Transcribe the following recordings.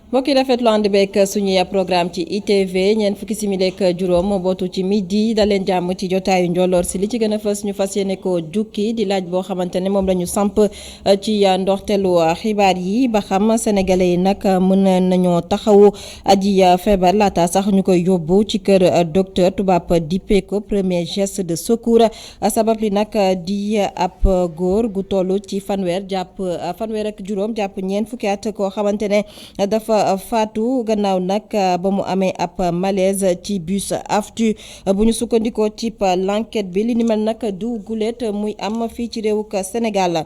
mbokk yi rafetlu ànd beeg suñuy programme ci ITV ñeent fukki simili ak juróom bootu ci midi da leen jàmm ci jotaayu njolloor si li ci gën a fës ñu fas yéene ko jukki di laaj boo xamante ne moom la ñu samp ci ndorteelu xibaar yi ba xam sénégalais yi nag mën nañoo taxawu aji feebar laata sax ñu koy yóbbu ci kër docteur tubaab dippee ko premier geste de secours sabab li nag di ab góor gu toll ci fanweer ak juróom jàpp ñeent fukki at koo xamante ne dafa faatu gannaaw nag ba mu amee ab malaise ci bus AFTU bu ñu sukkandikoo ci l'enquête bi li ni mel nag du gulet muy am fii ci réewuk Sénégal.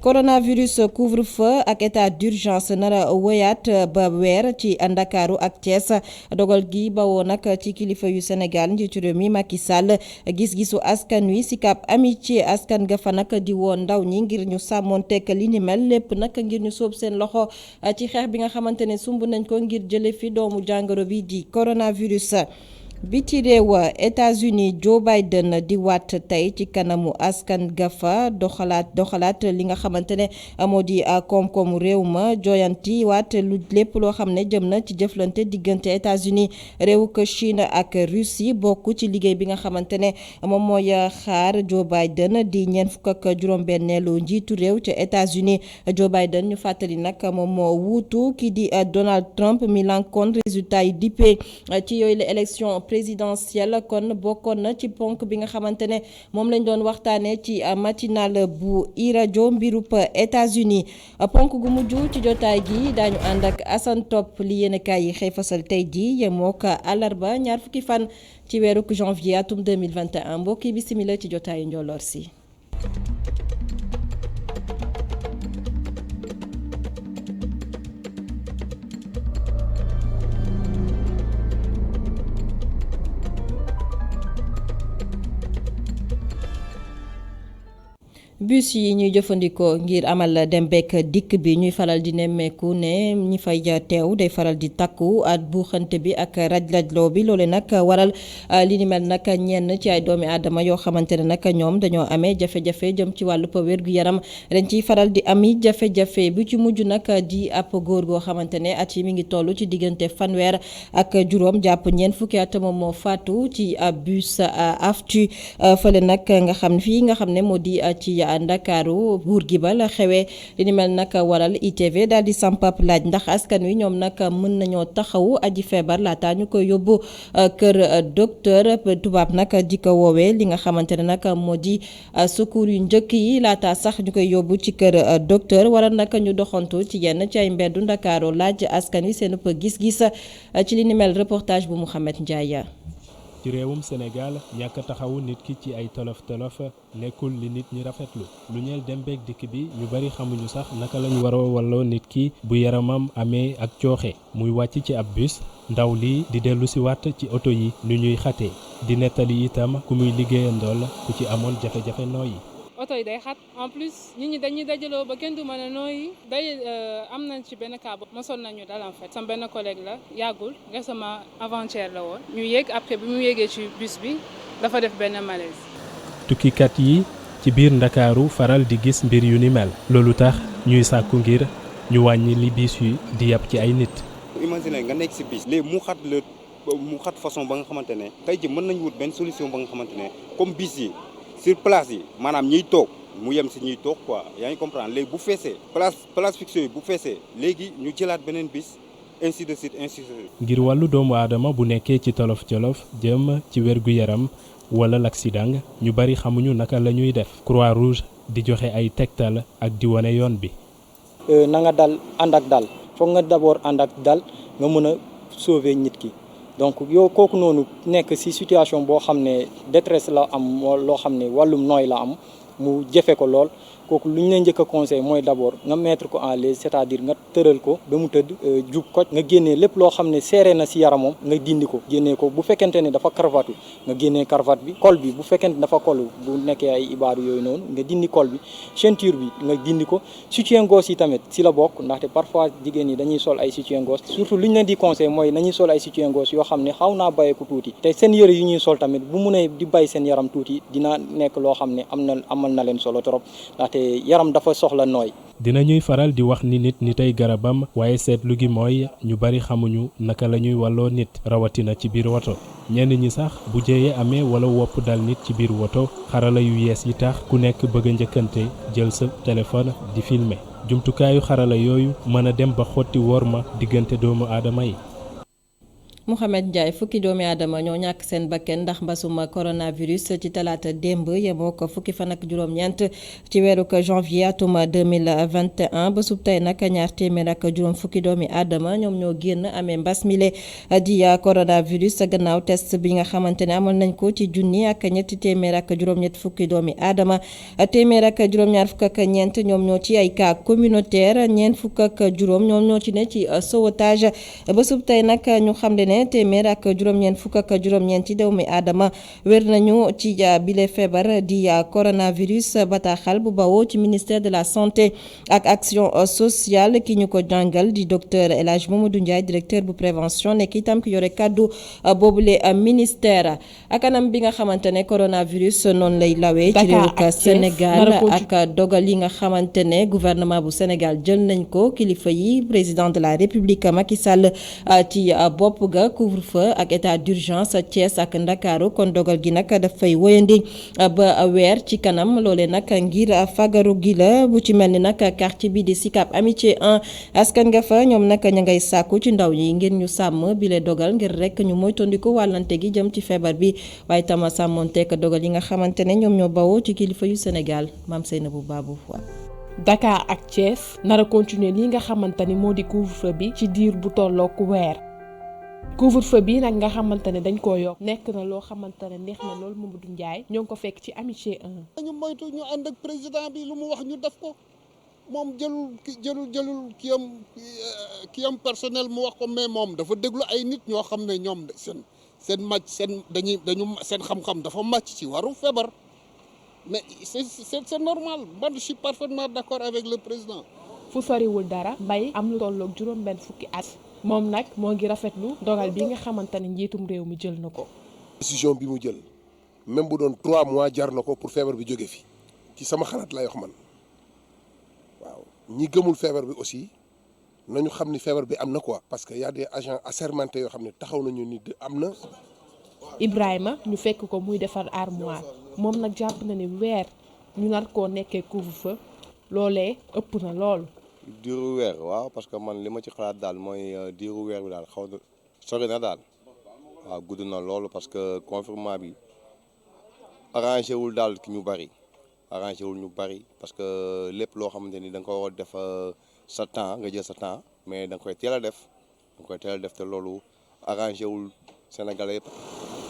coronavirus couvre-feu ak état d'urgence nara wëyaat ba weer ci Ndakaaru ak Thiès dogal gi bawoo nag ci kilifa yu Sénégal njiitu réew mi Macky Sall gis-gisu askan wi Sicap Amitié askan ga fa nag di woo ndaw ñi ngir ñu sàmmoon tekk li ni mel lépp nag ngir ñu sóob seen loxo ci xeex bi nga xamante ne sumb nañ ko ngir jële fi doomu jàngoro bi di coronavirus. biti réew États-Unis Joe Biden di waat tey ci kanamu askan gafa doxalaat li nga xamante ne moo di koom-koomu réew ma joyanti waat lu lépp loo xam ne jëm na ci jëflante diggante États-Unis réew ko Chine ak Russie bokk ci liggéey bi nga xamante ne moom mooy xaar Joe Biden di ñeent fukk ak juróom-benneelu njiitu réew ca États-Unis Joe Biden ñu fàttali nag moom moo wuutu ki di Donald Trump mi lankoon résultat yi dippee ci yooyu la élection présidentielle kon bokkoon na ci ponk bi nga xamante ne moom lañ doon waxtaanee ci matinale bu iRadio mbirub États-Unis ponk gu mujj ci jotaay gi daañu ànd ak Assane Top li yéenekaay yi xëy fasal tey ji yemoo ko àllarba ñaar fukki fan ci weeru janvier atum 2021 mbokk yi bisimila ci jotaayu njolloor si. bus yi ñuy jëfandikoo ngir amal dem bekk dikk bi ñuy faral di nemmeeku ne ñi fay teew day faral di takku at buuxante bi ak raj-rajloo bi loole nag waral li ni mel nag ñenn ci ay doomi aadama yoo xamante ne nag ñoom dañoo amee jafe-jafe jëm ci wàllu wér-gu-yaram dañ ciy faral di ami jafe-jafe bu ci mujj nag di ab góor goo xamante ne at yi mi ngi toll ci diggante fanweer ak juróom jàpp ñeent fukki at moom moo faatu ci bus AFTU fële nag nga xam fii nga xam ne moo di ci Ndakaaru buur gi ba la xewee li ni mel nag waral ITV daal di sampap laaj ndax askan wi ñoom nag mën nañoo taxawu aji feebar laata ñu koy yóbbu kër docteur tubaab nag di ko woowee li nga xamante ne nag moo di secours yu njëkk yi laata sax ñu koy yóbbu ci kër docteur waral nag ñu doxantu ci yenn ci ay mbeddu Ndakaaru laaj askan wi seen gis-gis ci li ni mel reportage bu Mouhamed Ndiaye. ci réewum Sénégal ñàkk taxawu nit ki ci ay tolof-tolof nekkul li nit ñi rafetlu lu ñeel dem beeg dikk bi ñu bari xamuñu sax naka lañ war a walloo nit ki bu yaramam amee ak cooxe muy wàcc ci ab bus ndaw lii di dellu si waat ci oto yi nu ñuy xatee di nettali itam ku muy liggéeyandool ku ci amoon jafe-jafe nooyi. oto yi day xat en plus nit ñi dañuy dajaloo ba kenn du mën a nooyi day am nañ ci benn cas bu mosoon nañu dal en fait sama benn collègue la yàggul récemment avant-hier la woon ñu yéeg après bi mu yéegee ci bus bi dafa def benn malaise. tukkikat yi ci biir Ndakaaru faral di gis mbir yu ni mel loolu tax ñuy sàkku ngir ñu wàññi li bus yi di yàpp ci ay nit. imagine nga nekk ci bus léegi mu xat façon ba nga xamante ne tey ji mën nañu wut benn solution ba nga xamante ne comme bus yi. sur place yi maanaam ñiy toog mu yem si ñuy toog quoi yaa ngi comprendre léegi bu feesee place fixe yi bu feesee léegi ñu jëlaat beneen bis ainsi de suite ainsi de suite. ngir wàllu doomu aadama bu nekkee ci tolof-tolof jëm ci wér-gu-yaram wala l'accident ñu bari xamuñu naka la ñuy def Croix-Rouge di joxe ay tegtal ak di wane yoon bi. na nga dal ànd ak dal foog nga d'abord ànd ak dal nga mën a sauver nit ki. donc yow kooku noonu nekk ci situation boo xam ne détresse la am loo xam ne wàllum nooy la am mu jëfe ko lool kooku lu ñu leen njëkk a conseil mooy d'abord nga mettre ko en l'aise c'est-à-dire nga tëral ko ba mu tëdd jub ko nga génnee lépp loo xam ne seere na ci yaramam nga dindi ko génnee ko bu fekkente ne dafa cravate nga génnee cravate bi col bi bu fekkente dafa col bu nekkee ay ibaadu yooyu noonu nga dindi col bi ceinture bi nga dindi ko soutien-gorge yi tamit ci la bokk ndaxte parfois jigéen ñi dañuy sol ay soutien-gorge surtout lu ñu leen di conseil mooy nañuy sol ay soutien-gorge yoo xam ne xaw naa bàyyeeku tuuti te seen yëre yu ñuy sol tamit bu munee di bàyyi seen yaram tuuti dina nekk loo xam ne amal na leen solo trop ndaxte te yaram dafa soxla nooy. dinañuy faral di wax ni nit nitay garabam waaye seetlu gi mooy ñu bari xamuñu naka la ñuy walloo nit rawatina ci biir woto ñenn ñi sax bu jëyee amee wala wopp dal nit ci biir woto xarala yu yees yi tax ku nekk bëgg a njëkkante jël sa téléphone di filmer jumtukaayu xarala yooyu mën a dem ba xotti worma diggante doomu aadama yi. Mouhamed Ndiaye fukki doomi aadama ñoo ñàkk seen bakken ndax mbasum coronavirus ci talaata démb yemoo ko fukki fan ak juróom-ñeent ci weeru janvier atum 2021 ba sub tey nag ñaar téeméer ak juróom fukki doomi aadama ñoom ñoo génn amee mbas mile di coronavirus gannaaw test bi nga xamante ne amal nañ ko ci junni ak ñetti téeméer ak juróom-ñett fukki doomi aadama téeméer ak juróom-ñaar fukk ak ñeent ñoom ñoo ci ay cas communautaire ñeent fukk ak juróom ñoom ñoo ci ne ci sauvetage ba sub tey nag ñu xam ne téeméer ak juróom-ñeent fukk ak juróom-ñeenti doomi aadama wér nañu ci bile feebar di coronavirus bataaxal bu bawoo ci ministère de la santé ak action sociale ki ñu ko jàngal di docteur El Hadj Mamadou Ndiaye directeur bu prévention nekk itam ki yore kaddu boobule ministère ak anam bi nga xamante ne coronavirus noonu lay lawee ci réewuk Sénégal ak dogal yi nga xamante ne gouvernement bu Sénégal jël nañ ko kilifa yi président de la République Macky Sall ci bopp ga couvre-feu ak état d'urgence Thiès ak Ndakaaru kon dogal gi nag dafay wëyandi ba weer ci kanam loole nag ngir fagaru gi la bu ci mel ni nag quartier bi di Sicap Amitié 1 askan nga fa ñoom nag ña ngay sàkku ci ndaw yi ngir ñu sàmm bile dogal ngir rek ñu moytandiku wàllante gi jëm ci feebar bi waaye tama sàmmonteek dogal yi nga xamante ne ñoom ñoo bawoo ci kilifa yu Sénégal Mame Seynabou Babou. Dakar ak Thiès nar a continuer li nga xamante ni moo di couvre-feu bi ci diir bu tollook weer. couvre-feu bi nag nga xamante ne dañ koo yokk nekk na loo xamante ne neex na loolu Mamadou Ndiaye ñoo ngi ko fekk ci Amitié 1. ñu moytu ñu ànd ak président bi lu mu wax ñu def ko moom jëlul kiyam personnel mu wax ko mais moom dafa déglu ay nit ñoo xam ne ñoom seen xam-xam dafa màcc ci waru feebar mais c'est normal man je suis parfaitement d'accord avec le président. fu soriwul dara mbay am lu tolloog juróom-benn fukki at. moom nag moo ngi rafetlu dogal bi nga xamante ne njiitum réew mi jël na ko. décision bi mu jël même bu doon 3 mois jar na ko pour feebar bi jóge fi ci sama xalaat lay wax man waaw ñi gëmul feebar bi aussi nañu xam ni feebar bi am na quoi. parce que y a des agents assermentés yoo xam ne taxaw nañu ni am na. Ibrahima ñu fekk ko muy defar armoire moom nag jàpp na ni weer ñu nar koo nekkee couvre-feu loolee ëpp na lool. diiru weer waaw parce que man li ma ci xalaat daal mooy diiru weer bi daal xaw na sori na daal waaw gudd na loolu parce que confinement bi arrangé wul daal ki ñu bari arrangé wul ñu bari parce que lépp loo xamante ni da nga ko war a def sa temps nga jël sa temps mais da nga koy teel a def te loolu arrangé wul Sénégalais yëpp.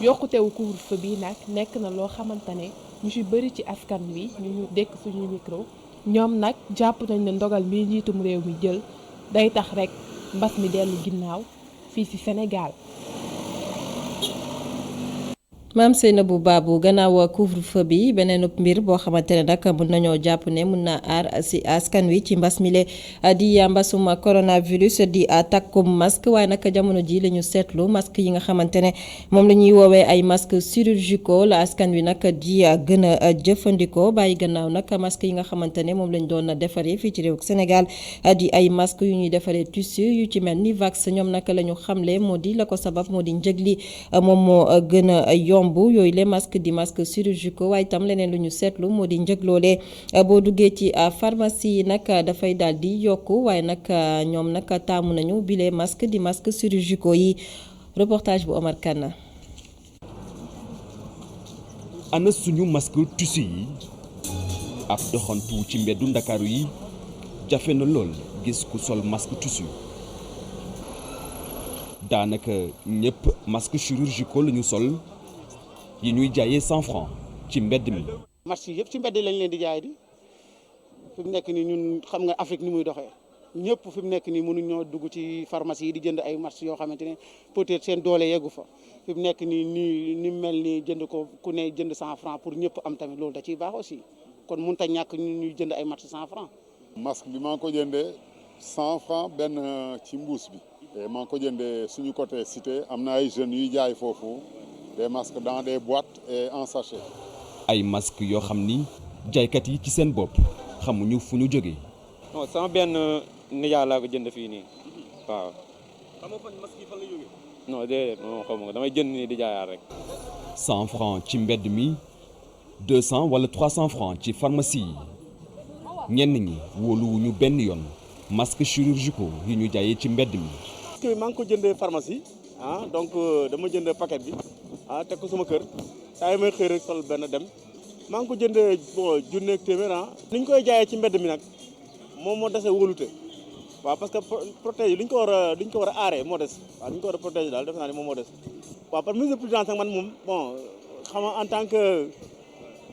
yokkutewu couvre-feu bi nag nekk na loo xamante ne ñu ci bëri ci askan wi ñu dékk suñu micro. ñoom nag jàpp nañ ne ndogal bi njiitum réew mi jël day tax rek mbas mi dellu ginnaaw fii ci Sénégal. Mame Seynabou Babou gannaaw couvre-feu bi beneen mbir boo xamante ne nag mën nañoo jàpp ne mën naa aar si askan wi ci mbas mi le di mbasum coronavirus di takkum masque waaye nag jamono ji la ñu seetlu masque yi nga xamante ne moom la ñuy woowee ay masque chirurgicaux la askan wi nag di gën a jëfandikoo bàyyi gannaaw nag masque yi nga xamante ne moom lañ doon defaree fii ci réew Sénégal di ay masque yu ñuy defaree tissu yu ci mel ni vax ñoom nag la ñu xamle moo di la ko sabab moo di njëg li moom moo gën a yomb yooyu les masques di masque chirurgicaux waaye itam leneen lu ñu seetlu moo di njëg loolee boo duggee ci pharmacie yi nag dafay daal di yokku waaye nag ñoom nag taamu nañu bile masque di masque chirurgicaux yi reportage bu Omar Kane. ana suñu masque tissu yi ab doxantu ci mbeddu Ndakaaru yi jafe na lool gis ku sol masque tissu daanaka ñëpp masque chirurgicaux la ñu sol yi ñuy jaayee 100 francs ci mbedd mi. masque yi yëpp ci mbedd lañ leen di jaay di fi mu nekk nii ñun xam nga Afrique ni muy doxee ñëpp fi mu nekk nii mënuñoo dugg ci pharmacie yi di jënd ay masques yoo xamante ne peut-être seen doole yeggu fa fi mu nekk nii ni mel ni jënd ko ku ne jënd 100 francs pour ñëpp am tamit loolu da ciy baax aussi kon mënut a ñàkk ñuy jënd ay masques 100 francs. masque bi maa ngi ko jëndee 100 francs benn ci mbuus bi. te maa ngi ko jëndee suñu côté cité am na ay jeunes yuy jaay foofu des masques dans des boîtes et en sachet. ay masques yoo xam ni jaaykat yi ci seen bopp xamuñu fu ñu jóge. non sama benn nijaay laa ko jënd fii nii waaw. xam nga fan masque yi fan la jógee. non déedéet moom xaw ma damay jënd nii di jaayaat rek. 100 francs ci mbedd mi 200 wala 300 francs ci pharmacie yi ñenn ñi wóoluwuñu benn yoon masque chirurgicaux yi ñu jaayee ci mbedd mi. masque bi maa ngi ko jëndee pharmacie donc dama jënd paquet bi teg ko sama kër saa yi may xëy rek sol benn dem maa ngi ko jëndee bon junneeg téeméer ni ñu koy jaayee ci mbedd mi nag moom moo dese wóolute waaw parce que protège li ñu ko war a aaree moo des waaw li ñu ko war a protéger daal def naa ne moom moo des waaw par mesure de prudence nag man moom bon xam nga en tant que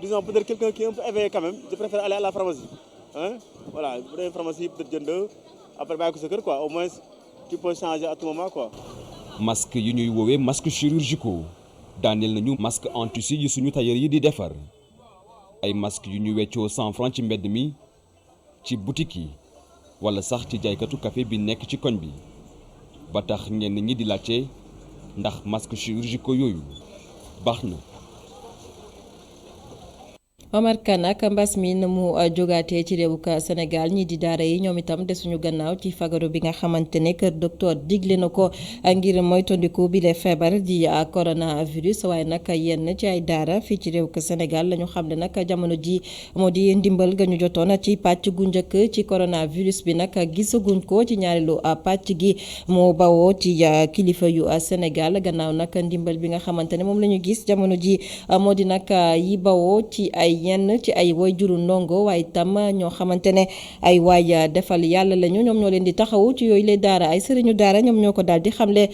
disons peut-être quelqu'un qui est un peu éveillé quand même je préfère aller à la pharmacie voilà bu dee pharmacie peut-être jënd après bàyyi ko sa kër quoi au moins tu peux changer à tout moment quoi. masque yi ñuy woowee masque chirurgicaux daaneel nañu masque en tissu yi suñu tailleur yi di defar ay masque yu ñu weccoo 100 francs ci mbedd mi ci boutique yi wala sax ci jaaykatu café bi nekk ci koñ bi ba tax ñenn ñi di laajte ndax masque chirurgicaux yooyu baax na. Omar Kane ak mbas mi na mu jógaatee ci réewu Sénégal ñii di daara yi ñoom itam desuñu gannaaw ci fagaru bi nga xamante ne kër docteur digle na ko ngir moytandiku bi le feebar di coronavirus waaye nag yenn ci ay daara fii ci réewu Sénégal la ñu xam ne nag jamono ji moo di ndimbal ga ñu jotoon ci pàcc gu njëkk ci coronavirus bi nag gisaguñ ko ci ñaareelu pàcc gi moo bawoo ci kilifa yu Sénégal gannaaw nag ndimbal bi nga xamante ne moom la ñu gis jamono ji moo di nag yi bawoo ci ay yenn ci ay waajuru ndongo waaye itam ñoo xamante ne ay waay defal yàlla lañu ñoom ñoo leen di taxawu ci yooyu les daara ay sëriñu daara ñoom ñoo ko daal di xamle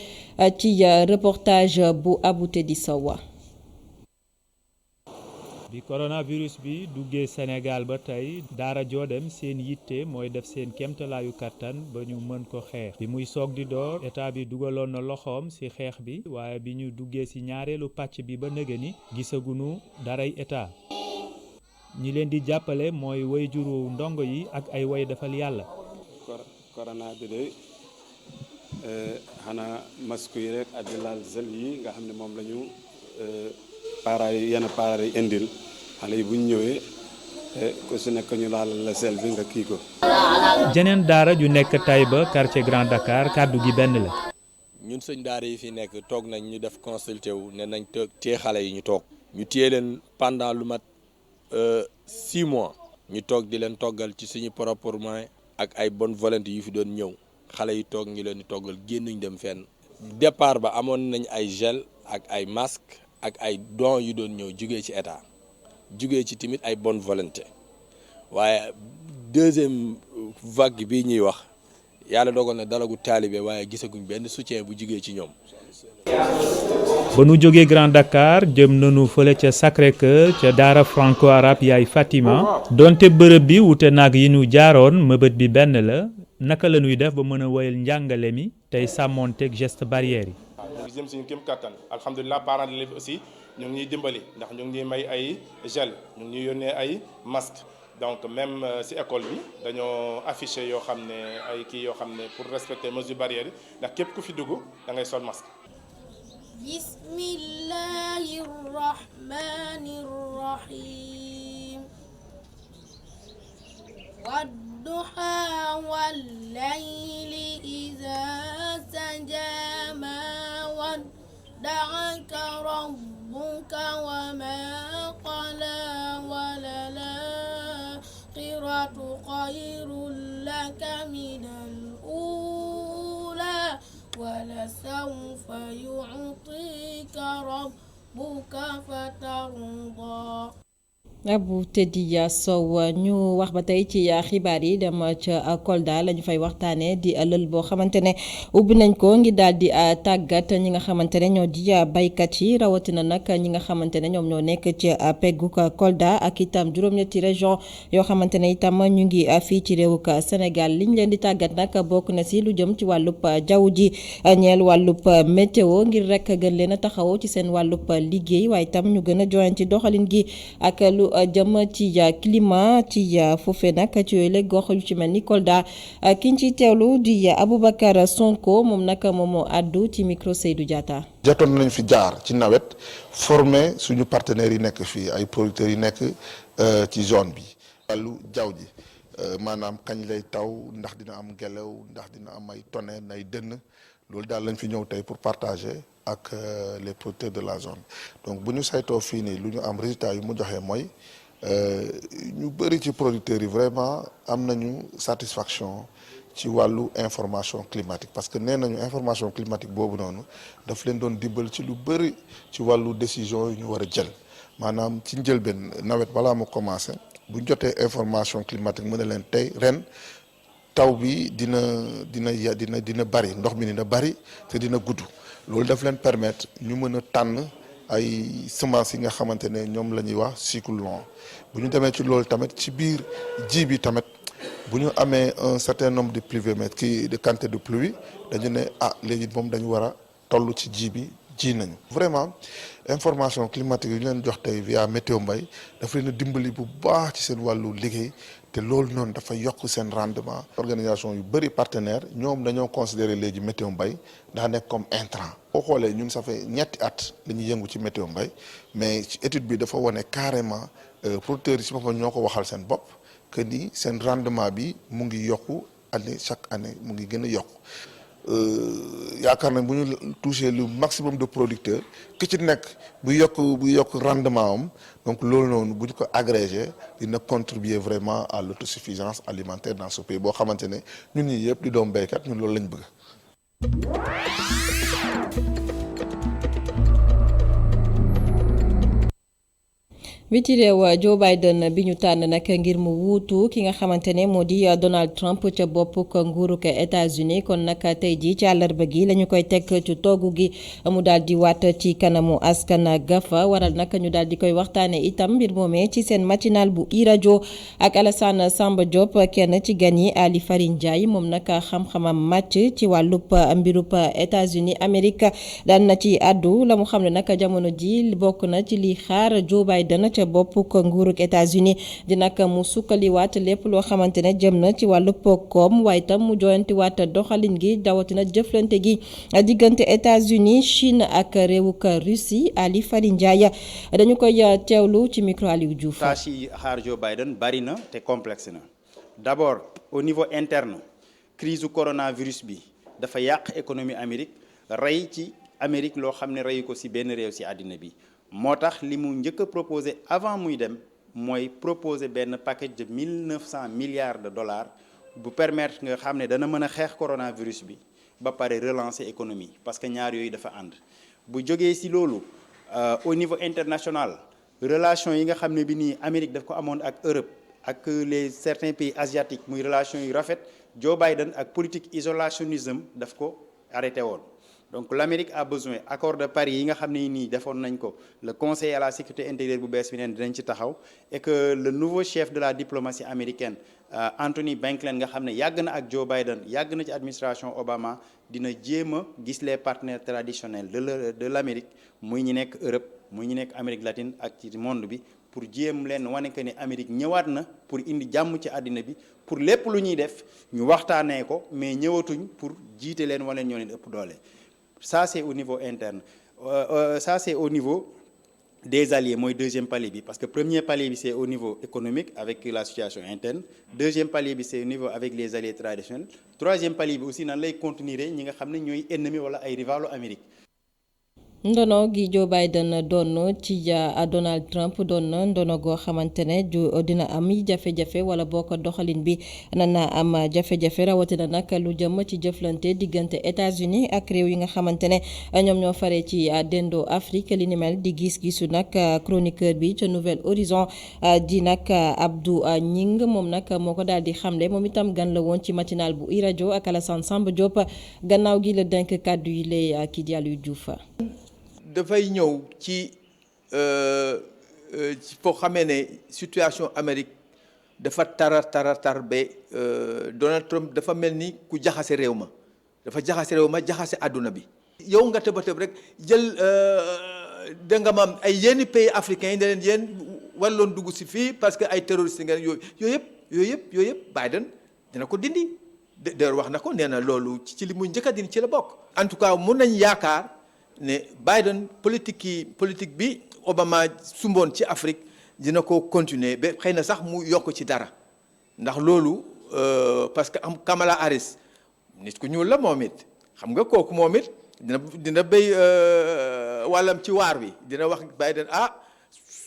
ci reportage bu Abouté di Sowa. bi coronavirus bi duggee Sénégal ba tey daara joo dem seen yitte mooy def seen kéemtalaayu kattan ba ñu mën ko xeex bi muy soog di door état bi dugaloon na loxoom ci xeex bi waaye bi ñu duggee ci ñaareelu pàcc bi ba nëgëni gisagunu daray état. ñi leen di jàppale mooy wayjuru ndongo yi ak ay way defal yàlla. corona bi de xanaa masque yi rek ak di laal gel yi nga xam ne moom la ñu parents yi yenn parents yi indil xale yi bu ñu ñëwee ku si nekk ñu laal la gel bi nga kii ko. jeneen daara ju nekk Taïba quartier Grand Dakar kàddu gi benn la. ñun sëñ daara yi fi nekk toog nañ ñu def consulté wu ne nañ téye xale yi ñu toog. ñu téye leen pendant lu mat 6 mois ñu toog di leen toggal ci suñu propre moyen ak ay bonne volonté yu fi doon ñëw xale yi toog ñu leen di toggal génnuñ dem fenn départ ba amoon nañ ay gel ak ay masque ak ay dons yu doon ñëw jugee ci état jugee ci tamit ay bonne volonté waaye deuxième vague bii ñuy wax yàlla dogal na dalagu taalibe waaye gisaguñ benn soutien bu jugee ci ñoom. ba nu jógee Grand Dakar jëm nañu fële ca Sacré-Cœur ca daara franco-arabe yaay Fatima donte bërëb bi wute naag yi ñu jaaroon mëbët bi benn la naka la ñuy def ba mën a woyal njàngale mi tey sàmmoonteeg geste barrière yi. ñu jëm suñu kéem kattan alhamdulilah parents d'élèves aussi ñu ngi ñuy dimbali ndax ñu ngi ñuy may ay gel ñu ngi ñuy yónnee ay masque donc même ci école bi dañoo affiché yoo xam ne ay kii yoo xam ne pour respecter mesures barrières yi ndax képp ku fi dugg da ngay sol masque. Bismillahir Rahmanir Rahim. Wad-duha wal-layli idha saja ma wadda'aka rabbuka wa ma qala wal-akhiratu khayrun laka minal ula. ولسوف يعطيك ربك فترضى. Abou Teddy Sow ñu wax ba tey ci xibaar yi dem ca Kolda la ñu fay waxtaanee di lël boo xamante ne ubbi nañ ko ngir daal di tàggat ñi nga xamante ne ñoo di baykat yi rawatina nag ñi nga xamante ne ñoom ñoo nekk ci peggu Kolda ak itam juróom-ñetti région yoo xamante ne itam ñu ngi fii ci réewu Sénégal liñ leen di tàggat nag bokk na si lu jëm ci wàllub jaww ji ñeel wàllub météo ngir rek gën leen a taxawoo ci seen wàllub liggéey waaye itam ñu gën a joxe ci doxalin gi ak lu jëm ci climat ci foofee nag ci yooyu la gox yu ci mel ni Kolda ki ñu ciy teewlu di Aboubacar Sonko moom nag moom moo àddu ci micro Seydou Diatta. jotoon nañ fi jaar ci nawet former suñu partenaires yi nekk fii ay producteurs yi nekk ci zone bi wàllu jaww ji maanaam kañ lay taw ndax dina am ngelaw ndax dina am ay tonnerre ay dënn loolu daal lañ fi ñëw tey pour partager ak les producteurs de la zone donc bu ñu saytoo fii nii lu ñu am résultat yu mu joxee mooy ñu bëri ci producteurs yi vraiment am nañu satisfaction ci wàllu information climatique parce que nee nañu information climatique boobu noonu daf leen doon dimbal ci lu bëri ci wàllu décision yu ñu war a jël maanaam ci njëlbeen nawet balaa mu commencé bu ñu jotee information climatique mu ne leen tey ren taw bi dina bari ndox mi dina bari te dina gudd loolu daf leen permettre ñu mën a tànn ay semences yi nga xamante ne ñoom la ñuy wax cycle long bu ñu demee ci loolu tamit ci biir ji bi tamit bu ñu amee un certain nombre de pluviomètres de quantité de pluie dañu ne léegi moom dañu war a toll ci ji bi ji nañu. vraiment information climatique yi ñu leen jox tey via météo mbay dafa leen a dimbali bu baax ci seen wàllu liggéey te loolu noonu dafa yokk seen rendement. organisation yu bëri partenaire ñoom dañoo considérer léegi météo mbay daa nekk comme intrant. boo xoolee ñun ça fait ñetti at dañuy yëngu ci météo mbay mais ci étude bi dafa wane carrément producteurs yi ci boppam ñoo ko waxal seen bopp que ni seen rendement bi mu ngi yokku chaque année mu ngi gën a yokku. yaakaar na bu ñu toucher le maximum de producteurs ki ci nekk bu yokk rendement am donc loolu noonu bu ñu ko agrégé dina contribuer vraiment à l'autosuffisance alimentaire dans ce pays boo xamante ne ñun ñii yëpp di doom béykat ñun loolu lañ bëgg. biti réew Joe Biden bi ñu tànn nag ngir mu wuutu ki nga xamante ne moo di Donald Trump ca bopp nguurug États-Unis kon nag tey jii ci àllarba gi la ñu koy teg ci toogu gi mu daal di waat ci kanamu askan gafa waral nag ñu daal di koy waxtaane itam mbir moomee ci seen matinal bu iRadio ak Alassane Samba Diop kenn ci gan yi Ali Farine Ndiaye moom nag xam-xamam màcc ci wàllub mbirub États-Unis Amérique daan na ci àddu la mu xam ne nag jamono ji bokk na ci li xaar Joe Biden ca bopp ko nguurug États-Unis di nag mu sukkaliwaat lépp loo xamante ne jëm na ci wàllu koom waaye itam mu joyantiwaat doxalin gi dawatina jëflante gi diggante États-Unis Chine ak réewuk Russie Ali Farine Ndiaye dañu koy teewlu ci micro Aliou Diouf. tâche yi xaar Joe Biden bari na te complexe na d'abord au niveau interne crise du coronavirus bi dafa yàq économie Amérique rey ci Amérique loo xam ne reyu ko ci benn réew ci àddina bi. moo tax li mu njëkk a proposé avant muy dem mooy proposé benn package de 1900 milliards de dollars bu permettre nga xam ne dana mën a xeex coronavirus bi ba pare relancer économie parce que ñaar yooyu dafa ànd bu jógee ci loolu au niveau international relation yi nga xam ne bi nii Amérique daf ko amoon ak Europe ak les certains pays asiatiques muy relation yu rafet Joe Biden ak politique isolationnisme daf ko arrêté woon. donc l'Amérique a besoin accord de Paris yi nga xam ne nii defoon nañ ko le conseil à la sécurité intérieure bu bees bi neen dinañ ci taxaw et que le nouveau chef de la diplomatie américaine Anthony Blinken nga xam ne yàgg na ak Joe Biden yàgg na ci administration Obama dina jéem a gis les partenaires traditionnels de l'Amérique muy ñi nekk Europe muy ñi nekk Amérique latine ak ci monde bi pour jéem leen wane que ne Amérique ñëwaat na pour indi jàmm ci àddina bi pour lépp lu ñuy def ñu waxtaanee ko mais ñëwatuñ pour jiite leen wala ñoo leen ëpp doole. Ça c'est au niveau interne ça c'est au niveau des alliés mooy deuxième palier bi parce que premier palier bi c'est au niveau économique avec la situation interne deuxième palier bi c'est au niveau avec les alliés traditionnels troisième palier bi aussi nan lay continuer ñi nga xam ne ñooy ennemi wala ay rivalu Amérique. ndono gi Joe Biden doon ci Donald Trump doon na ndono goo xamante ne dina am jafe-jafe wala boo ko doxalin bi na am jafe-jafe rawatina nag lu jëm ci jëflante diggante États-Unis ak réew yi nga xamante ne ñoom ñoo faree ci dendo Afrique li ni mel di gis-gisu nag chroniqueur bi ca Nouvel Horizon di nag Abdou Ñing moom nag moo ko daal di xamle moom itam gan la woon ci matinal bu iRadio ak Alassane Samba Diop gannaaw gi la denk kàddu yi lay kii di Aliou Diouf. dafay ñëw ci foo xamee ne situation Amérique dafa tar ba Donald Trump dafa mel ni ku jaxase réew ma jaxase àdduna bi. yow nga tëb rek jël da nga maam ay yenn pays africains yi ne leen yéen warloon dugg si fii parce que ay terroristes ngeen yooyu yëpp Biden dina ko dindi de wax na ko nee na loolu ci li muy njëkk a dindi ci la bokk. en tout cas mun nañ yaakaar. ne Biden politique bi Obama sumboon ci Afrique dina ko continuer ba xëy na sax mu yokk ci dara ndax loolu parce que am Kamala Harris nit ku ñuul la moom it xam nga kooku moom it dina béy wàllam ci waar wi dina wax Biden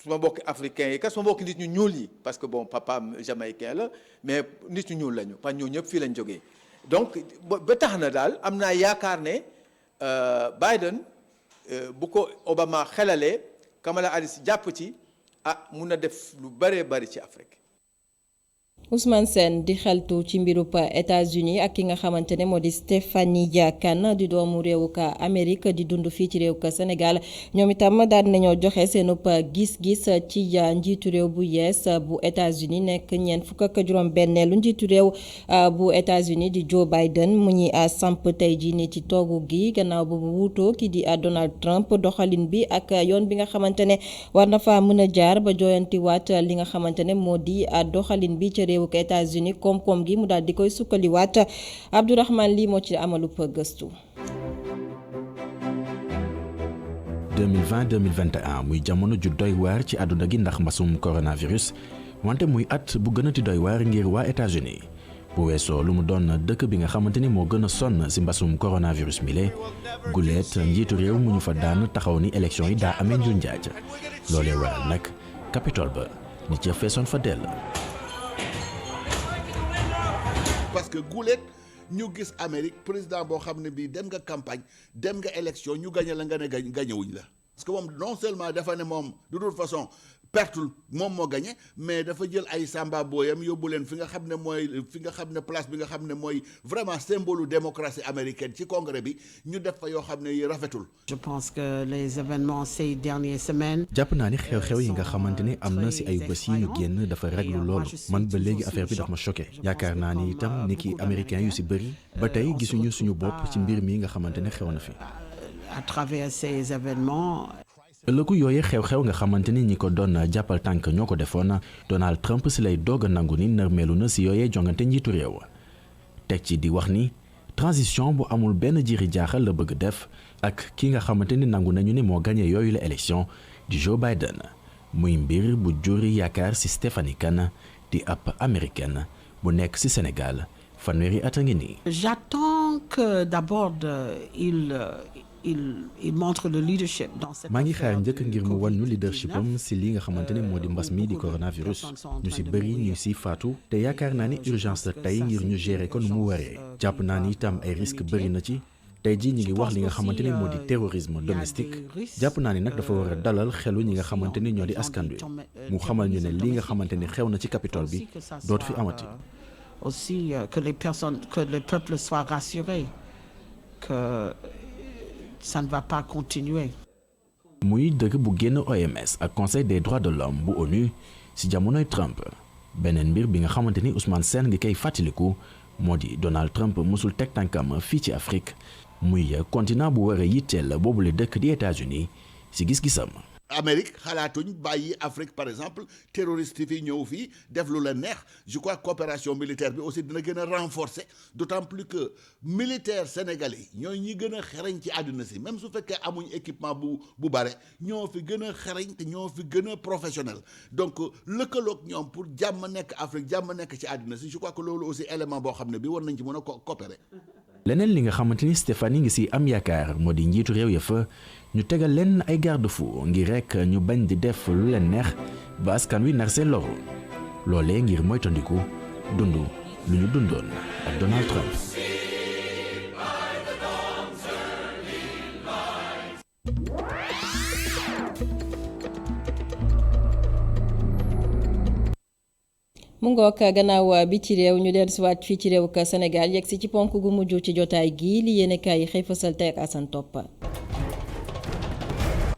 suma mbokki africain yi kat suma mbokki nit ñu ñuul yi parce que bon papa jamaïcain la mais nit ñu ñuul lañu parce que ñoo ñëpp fii lañ jógee donc ba tax na daal am naa yaakaar ne Biden bu ko Obama xelalee Kamala Harris jàpp ci mun na def lu bëree bëri ci Afrique. Ousmane Sène di xeltu ci mbirub États-Unis ak ki nga xamante ne moo di Stephanie Kane di doomu réew ka Amérique di dund fii ci réew ka Sénégal ñoom itam daal nañoo joxe seenub gis-gis ci njiitu réew bu yees bu États-Unis nekk ñeent fukk ak juróom-benneelu njiitu réew bu États-Unis di Joe Biden mu ñi samp tey jii ni ci toogu gi gannaaw bu mu wuutoo ki di Donald Trump doxalin bi ak yoon bi nga xamante ne war na fa mën a jaar ba jooyantiwaat li nga xamante ne moo di doxalin bi ci réew États-Unis koom-koom gi mu daal di koy sukkaliwaat Abdourahmane lii moo ci amalup gëstu. 2020-2021 muy jamono ju doy waar ci àdduna gi ndax mbasum coronavirus wante muy at bu gën a ti doy waar ngir waa États-Unis bu weesoo lu mu doon dëkk bi nga xamante ni moo gën a sonn si mbasum coronavirus mi le guleet njiitu réew mu ñu fa daan taxaw ni élection yi daa amee njuñ njaaj loolee waral nag Capitole ba nit ca feesoon fa dell. parce que guuleet ñu gis Amérique président boo xam ne bii dem nga campagne dem nga élection ñu gañe la nga ne gañewuñ la parce que moom non seulement dafa ne moom de toute façon pertul moom moo gañe mais dafa jël ay samba booyam yóbbu leen fi nga xam ne place bi nga xam ne mooy vraiment symbole démocratie américaine ci congrès bi ñu def fa yoo xam ne yi rafetul. je pense que les événements ces dernières semaines. jàpp naa ni xew-xew yi nga xamante ne am na si ay bés yi ñu génn dafa réglu loolu man ba léegi affaire bi daf ma choqué yaakaar naa ni itam ni ki américain yu si bëri ba tey gisuñu suñu bopp ci mbir mi nga xamante ne xew na fi. à travers ces événements. ëllëgu yooye xew-xew nga xamante ni ñi ko doon jàppal tànk ñoo ko defoon Donald Trump si lay doog a nangu ni nërmeelu na si yooye jongante njiitu réew teg ci di wax ni transition bu amul benn jiiri jaaxal la bëgg def ak ki nga xamante ni nangu nañu ne moo gagné yooyu la élection di Joe Biden muy mbir bu juri yaakaar si Stephanie Kane di ab américaine bu nekk si Sénégal fanweeri at a ngi nii. J'attends que d'abord il montre le leadership dans cette. maa ngi xaar njëkk ngir mu wan ñu leadership am si li nga xamante ne moo di mbas mi di coronavirus ñu si bëri ñu si faatu te yaakaar naa ni urgence la tey ngir ñu gérer ko nu mu waree jàpp naa ni itam ay risque bëri na ci tey jii ñi ngi wax li nga xamante ni moo di terrorisme domestique jàpp naa ni nag dafa war a dalal xelu ñi nga xamante ni ñoo di askan wi mu xamal ñu ne li nga xamante ni xew na ci Capitole bi dootu fi amati. aussi que le peuple soit rassuré que ça ne va pas continuer. muy dëgg bu génn OMS ak conseil des droits de l'homme bu ONU ci jamonoy Trump beneen mbir bi nga xamante ni Ousmane Sène ngi koy fàttaliku moo di Donald Trump mosul teg tànkam fii ci Afrique muy continent bu war a yitteel boobule dëkk di États-Unis ci gis-gisam. Amérique xalaatuñ bàyyi Afrique par exemple terroriste yi fii ñëw fii def lu la neex je crois que coopération militaire bi aussi dina gën a renforcer d'autant plus que militaire sénégalais ñooy ñi gën a xereñ ci àdduna si même su fekkee amuñ équipement bu bare ñoo fi gën a xereñ te ñoo fi gën a professionnel donc lëkkaloog ñoom pour jàmm nekk Afrique jàmm nekk ci àdduna si je crois que loolu aussi élément boo xam ne bi war nañ ci mën a coopérer. leneen li nga xamante ni Stéphanie ngi si am yaakaar moo di njiitu réew ya fa ñu tegal leen ay garde-fou ngir rek ñu bañ di def lu leen neex ba askan wi nar seen loru loolee ngir moytandiku dund lu ñu dundoon ak Donald Trump. mu ngoog gannaaw bi ci réew ñu dellusiwaat fii ci réew ka Sénégal yegg si ci ponk gu mujj ci jotaay gi li yéene kaay yi xëy fasal tey ak Assane Top.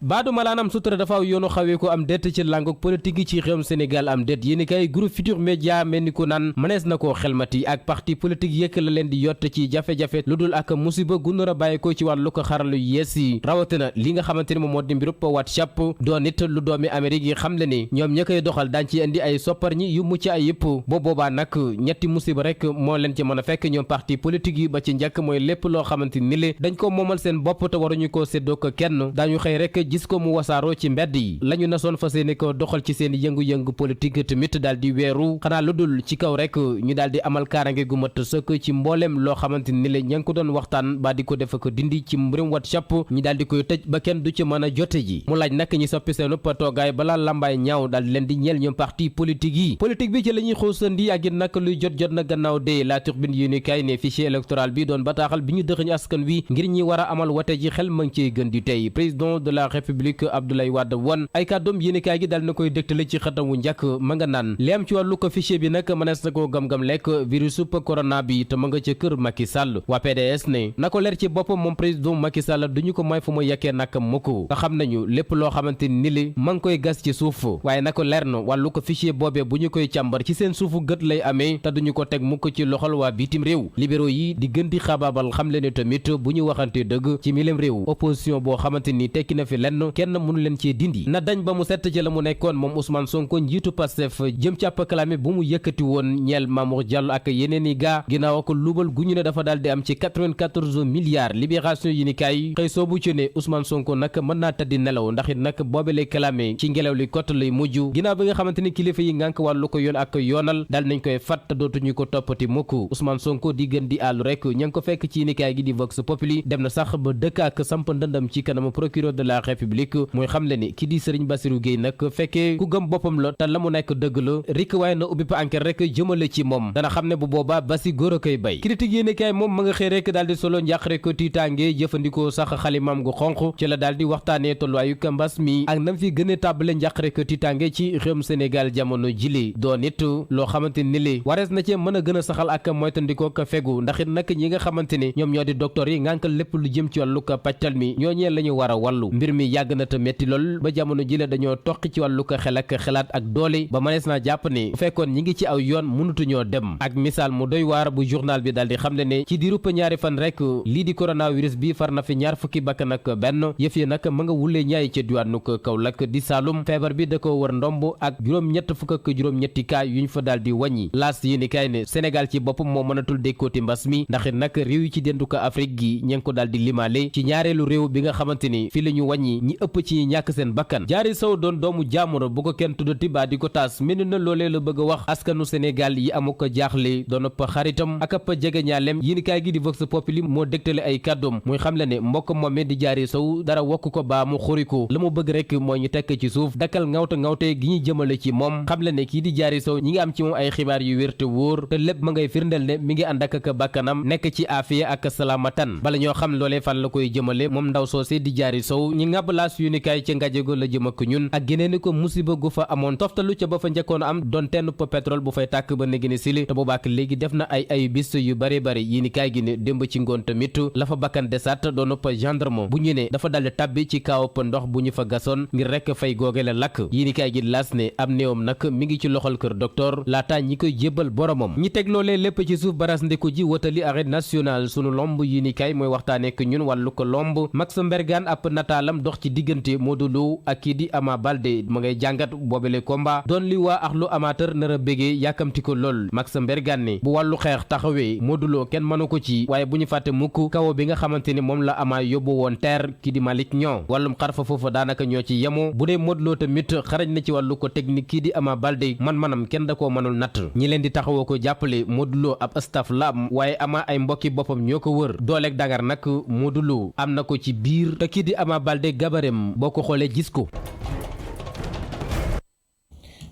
baadu malaanam sutura dafa aw yoonu xawee ko am det ci langug politique yi ci réewum Sénégal am det yéeni kay groupe Futurs Médias mel ni ko naan mënees na koo xelmati ak parti politique yëkk la leen di yott ci jafe-jafe lu dul ak musiba gu nar a bàyyi ko ci wàllu ko xaralu yees yi rawatina li nga xamante ni moom moo di mbirub WhatsApp doon nit lu doomi Amérique yi xam le ni ñoom ña koy doxal daañ ci indi ay soppar ñi yu mucc ay yëpp boo boobaa nag ñetti musiba rek moo leen ci mën a fekk ñoom parti politique yi ba ci njëkk mooy lépp loo xamante ni le dañ ko moomal seen bopp te waruñu koo séddoo ko kenn daañu xëy rek gis ko mu wasaaroo ci mbedd yi la ñu nasoon fas yéene ko doxal ci seen yëngu-yëngu politique tamit daal di weeru xanaa lu dul ci kaw rek ñu daal di amal kaarange gu mat sëkk ci mbooleem loo xamante ni la ña ngi ko doon waxtaan ba di ko def ko dindi ci mbirum WhatsApp ñu daal di koy tëj ba kenn du ci mën a jote ji mu laaj nag ñi soppi seenu toogaay balaa lambaay ñaaw daal di leen di ñeel ñoom parti politique yi politique bi ci la ñuy xuusandi ak it nag luy jot na gannaaw dee la turbine yu ni kay ne fichier électoral bi doon bataaxal bi ñu dëxëñ askan wi ngir ñi war a amal wate ji xel ma ngi ciy gën di tey président de la république Abdoulaye Wade won ay kàddoom yéen kaay gi daal na koy dëgtale ci xëtam wu njëkk ma nga naan li am ci wàllu ko fichier bi nag mënees na koo gam-gam lekk virusu corona bi te ma nga ca kër Macky Sall waa PDS ne na ko leer ci boppam moom président Macky Sall duñu ko may fu mu yekkee nag mukk nga xam nañu lépp loo xamante ni li ma ngi koy gas ci suuf waaye na ko leer na wàllu ko fichier boobee bu ñu koy càmbar ci seen suufu gët lay amee te duñu ko teg mukk ci loxol waa bitim réew libéraux yi di gën di xabaabal xam le ne tamit bu ñu waxante dëgg ci milem réew opposition boo xamante ni tekki na fi lenn kenn mënu leen cee dindi na dañ ba mu set ci la mu nekkoon moom Ousmane Sonko njiitu Pastef jëm ci ab clamé bu mu yëkkati woon ñeel Mamour Diallo ak yeneen i gaa ginnaaw ko luubal gu ñu ne dafa daal di am ci 94 milliards libération yi ni kaay xëy soobu ci ne Ousmane Sonko nag mën naa tëddi nelaw ndax it nag boobe lay clamé ci ngelaw li kott lay mujj ginnaaw bi nga xamante ni kilifa yi ngànk wàllu ko yoon ak yoonal daal nañ koy fat te dootuñu ko toppati mukk Ousmane Sonko di gën di àllu rek ña ngi ko fekk ci yéenekaay gi di Vox Populi dem na sax ba dëkk ak samp ndëndam ci kanam procureur de la république mooy xam le ni ki di Serigne Bassirou Gueye nag fekkee ku gëm boppam la te la mu nekk dëgg la rik waaye na ubbi pa enquête rek jëmale ci moom dana xam ne bu boobaa basi góor a koy bay critique yéenekaay moom ma nga xëy rek daal di solo njàq rek tiitaange jëfandikoo sax xalimaam gu xonq ci la daal di waxtaanee tolluwaayu mbas mi ak nam fi gën a tàbbale njàq rek tiitaange ci réewum Sénégal jamono jile doon it loo xamante ni li warees na ci mën a gën a saxal ak moytandikoo ko fegu ndax it nag ñi nga xamante ni ñoom ñoo di docteur yi ngànkal lépp lu jëm ci wàllu ko pajtal mi ñooñee la ñu war a wàllu mbir mi yàgg na te metti lool ba jamono jile dañoo toqi ci wàllu ko xel ak xelaat ak doole ba mënees naa jàpp ne bu fekkoon ñi ngi ci aw yoon mënutuñoo dem ak misaal mu doy waar bu journal bi daal di xamle ne ci diirup ñaari fan rek lii di coronavirus bi far na fi ñaar fukki bakkan ak benn yëf yi nag ma nga wulee ñaay ca diwaanu ko Kaolack di Saloum feebar bi da ko wër ndomb ak juróom-ñett fukk ak juróom-ñetti cas yuñ fa daal di wàññi laas yi ni kay ne Sénégal ci boppam moo mënatul dékkooti mbas mi ndax it nag réew yi ci dendu ko Afrique gi ña ngi ko daal di limaale ci ñaareelu réew bi nga xamante ni fi la ñu wàññi ñi ëpp ci ñàkk seen bakkan Diary Sow doon doomu jaamuro bu ko kenn tuddati ba di ko taas mel na loolee la bëgg a wax askanu Sénégal yi amu ko jaaxle doon ëpp xaritam ak ëpp jege ñaaleem yi ni kaay gi di Vox Populi moo dégtale ay kàddoom muy xam le ne mbokk moom di Diary Sow dara wokk ko baa mu xuri ko la mu bëgg rek mooy ñu tekk ci suuf dakkal ngawte gi ñu jëmale ci moom xam le ne kii di Diary Sow ñi ngi am ci moom ay xibaar yu wér te wóor te lépp ma ngay firndeel ne mi ngi ànd ak bakkanam nekk ci aafiya ak salaamatan bala ñoo xam loolee fan la koy jëmale moom ndaw soosé di Diary Sow ñi ngàbb laas yu ni kaay ca ngajego la jëm ak ñun ak génee ko musiba gu fa amoon toftalu ca ba fa njëkkoon am doon tenn pétrole bu fay tàkk ba négini sili te boobaak léegi def na ay bis yu bare yi ni kaay gi ne démb ci ngoon tamit la fa bakkan desaat doon ëpp gendarme bu ñu ne dafa daldi tàbbi ci kaawap ndox bu ñu fa gasoon ngir rek fay googe la lakk yi ni kaay gi laas ne am néewam nag mi ngi ci loxol kër docteur laata ñi koy jébbal boromam ñi teg loolee lépp ci suuf baras ndiku ji wotali arène nationale sunu lomb yi ni kaay mooy waxtaaneek ñun wàllu ko lomb Max Mbergane ab nataalam dox ci diggante Modou Lo ak kii di Ama Baldé ma ngay jàngat boobele combat doon li waa axlu amateur nar a bégee yàkkamti ko lool Max Mbergane ne bu wàllu xeex taxawee Modou Lo kenn mënu ko ci waaye bu ñu fàtte mukk kawo bi nga xamante ni moom la Ama yóbbu woon teer kii di Malick Niang wàllum xarfa foofa daanaka ñoo ci yemoo bu dee Modou Lo tamit xarañ na ci wàllu ko technique kii di Ama Baldé man-manam kenn da koo mënul natt ñi leen di taxawoo ko jàppale Modou Lo ab staff la am waaye Ama ay mbokki boppam ñoo ko wër dooleeg dangar nag Modou Lo am na ko ci biir te kii di Ama Baldé gabarem boo ko xoolee gis ko.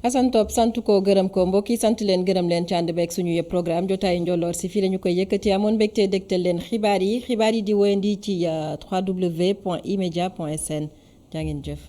Assane Top sant ko gërëm ko mbokk yi sant leen gërëm leen ci ànd beeg suñu yëpp programme jotaayu njolloor si fii la ñu koy yëkkati amoon mbégte dégtal leen xibaar yi di wéyandi ci www.emedia.sn jaa ngeen jëf.